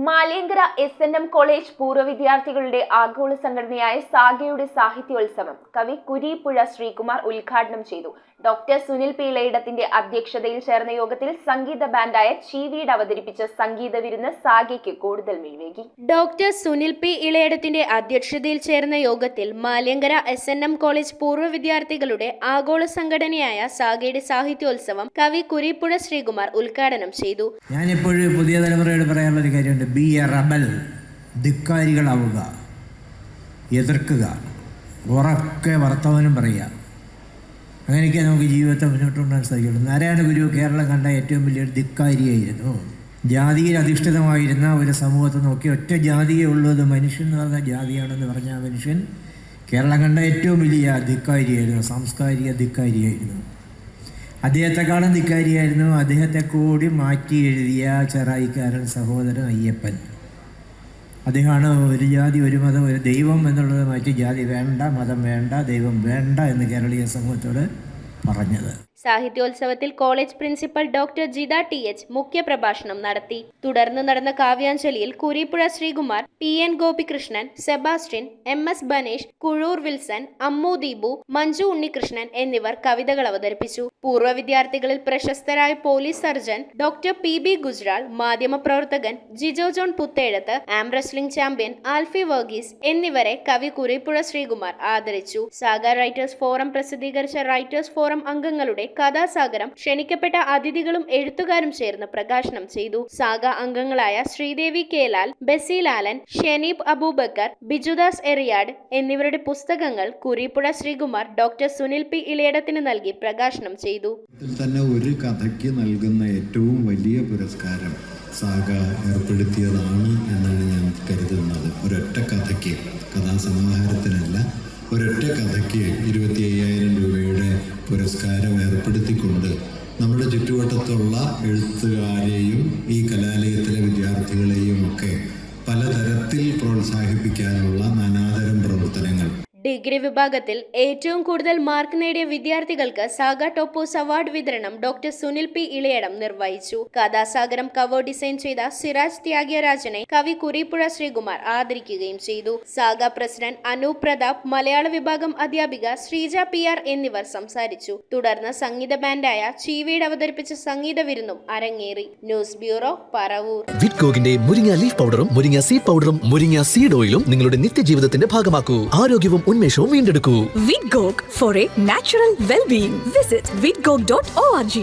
Maliankara SNM college പൂർവ്വ വിദ്യാർത്ഥികളുടെ ആഗോള സംഘടനയായ സാഗയുടെ സാഹിത്യോത്സവം കവി കുരീപ്പുഴ ശ്രീകുമാർ ഉദ്ഘാടനം ചെയ്തു. ഡോക്ടർ സുനിൽ പി ഇളയിടത്തിന്റെ അധ്യക്ഷതയിൽ ചേർന്ന യോഗത്തിൽ സംഗീത ബാൻഡായ ചീവീട് അവതരിപ്പിച്ച സംഗീത വിരുന്ന് സാഗയ്ക്ക് കൂടുതൽ മിഴിവേകി. ഡോക്ടർ സുനിൽ പി ഇളയിടത്തിന്റെ അധ്യക്ഷതയിൽ ചേർന്ന യോഗത്തിൽ മാലിയങ്കര SNM കോളേജ് പൂർവ്വ വിദ്യാർത്ഥികളുടെ ആഗോള സംഘടനയായ സാഗയുടെ സാഹിത്യോത്സവം കവി കുരീപ്പുഴ ശ്രീകുമാർ ഉദ്ഘാടനം ചെയ്തു. ഞാനിപ്പോഴും പുതിയ തലമുറയോട് പറയാനുള്ളൊരു കാര്യമുണ്ട്. ബി എ റബൽ, ധിക്കാരികളാവുക, എതിർക്കുക, ഉറക്കെ വർത്തമാനം പറയുക. അങ്ങനെയൊക്കെ നമുക്ക് ജീവിതത്തെ മുന്നോട്ട് കൊണ്ടുപോകാൻ സാധിക്കുള്ളൂ. നാരായണ ഗുരു കേരളം കണ്ട ഏറ്റവും വലിയൊരു ധിക്കാരിയായിരുന്നു. ജാതിയിൽ അധിഷ്ഠിതമായിരുന്ന ഒരു സമൂഹത്തെ നോക്കി ഒറ്റ ജാതിയേ ഉള്ളൂ, അത് മനുഷ്യൻ എന്ന് പറഞ്ഞ ജാതിയാണെന്ന് പറഞ്ഞ ആ മനുഷ്യൻ കേരളം കണ്ട ഏറ്റവും വലിയ ധിക്കാരിയായിരുന്നു, സാംസ്കാരിക ധിക്കാരിയായിരുന്നു. അദ്ദേഹത്തെക്കാളും ധിക്കാരിയായിരുന്നു അദ്ദേഹത്തെ കൂടി മാറ്റി എഴുതിയ ചെറായിക്കാരൻ സഹോദരൻ അയ്യപ്പൻ. അദ്ദേഹമാണ് ഒരു ജാതി ഒരു മതം ഒരു ദൈവം എന്നുള്ളത് മാറ്റി ജാതി വേണ്ട, മതം വേണ്ട, ദൈവം വേണ്ട എന്ന് കേരളീയ സമൂഹത്തോട് പറഞ്ഞത്. സാഹിത്യോത്സവത്തിൽ college principal doctor Jitha TH മുഖ്യപ്രഭാഷണം നടത്തി. തുടർന്ന് നടന്ന കാവ്യാഞ്ജലിയിൽ Kureeppuzha Sreekumar, PN Gopikrishnan, Sebastian, MS Banesh, Kuzhur Wilson, Ammu Deepu, Manju Unnikrishnan എന്നിവർ കവിതകൾ അവതരിപ്പിച്ചു. പൂർവ്വ വിദ്യാർത്ഥികളിൽ പ്രശസ്തരായ police surgeon doctor PB Gujral, മാധ്യമപ്രവർത്തകൻ Jijo John Puthezhath, arm wrestling champion Alphy Varghese എന്നിവരെ കവി കുരീപ്പുഴ ശ്രീകുമാർ ആദരിച്ചു. സാഗ റൈറ്റേഴ്സ് ഫോറം പ്രസിദ്ധീകരിച്ച റൈറ്റേഴ്സ് ഫോറം അംഗങ്ങളുടെ കഥാസാഗരം ക്ഷണിക്കപ്പെട്ട അതിഥികളും എഴുത്തുകാരും ചേർന്ന് പ്രകാശനം ചെയ്തു. സാഗ അംഗങ്ങളായ ശ്രീദേവി കേലാൽ, ബെസിലാലൻ, ഷെനീബ് അബൂബക്കർ, ബിജുദാസ് എറിയാട് എന്നിവരുടെ പുസ്തകങ്ങൾ കുരീപ്പുഴ ശ്രീകുമാർ ഡോക്ടർ സുനിൽ പി ഇളയിടത്തിന് നൽകി പ്രകാശനം ചെയ്തു. തന്നെ ഒരു കഥയ്ക്ക് നൽകുന്ന ഏറ്റവും വലിയ പുരസ്കാരം സാഗ ഏർപ്പെടുത്തിയതാണ് എന്നാണ് ഞാൻ കരുതുന്നത്. ഒരൊറ്റ കഥയ്ക്ക്, കഥാസമാഹാരത്തിനല്ല, ഒരൊറ്റ കഥയ്ക്ക് 25,000 രൂപയുടെ പുരസ്കാരം ഏർപ്പെടുത്തിക്കൊണ്ട് നമ്മുടെ ചുറ്റുവട്ടത്തുള്ള എഴുത്തുകാരെയും ഈ കലാലയത്തിലെ വിദ്യാർത്ഥികളെയും ഒക്കെ പലതരത്തിൽ പ്രോത്സാഹിപ്പിക്കാനുള്ള നാനാതരം പ്രവർത്തനങ്ങൾ. ഡിഗ്രി വിഭാഗത്തിൽ ഏറ്റവും കൂടുതൽ മാർക്ക് നേടിയ വിദ്യാർത്ഥികൾക്ക് സാഗ ടോപ്പോസ് അവാർഡ് വിതരണം ഡോക്ടർ സുനിൽ പി ഇളയിടം നിർവഹിച്ചു. കഥാസാഗരം കവർ ഡിസൈൻ ചെയ്ത സിറാജ് ത്യാഗരാജനെ കവി കുരീപ്പുഴ ശ്രീകുമാർ ആദരിക്കുകയും ചെയ്തു. സാഗ പ്രസിഡന്റ് അനൂപ് പ്രതാപ്, മലയാള വിഭാഗം അധ്യാപിക ശ്രീജ PR എന്നിവർ സംസാരിച്ചു. തുടർന്ന് സംഗീത ബാൻഡായ ചീവീട് അവതരിപ്പിച്ച സംഗീത വിരുന്നും അരങ്ങേറി. News bureau, Paravur. വിറ്റ്കോക്കിന്റെ മുരിങ്ങ ലീഫ് പൗഡറും മുരിങ്ങ സീഡ് പൗഡറും മുരിങ്ങ സീഡ് ഓയിലും നിങ്ങളുടെ നിത്യജീവിതത്തിന്റെ ഭാഗമാക്കൂ. ആരോഗ്യവും ഉന്മേഷവും വീണ്ടെടുക്കൂ. Vidgok for a natural well-being. Visit vidgok.org.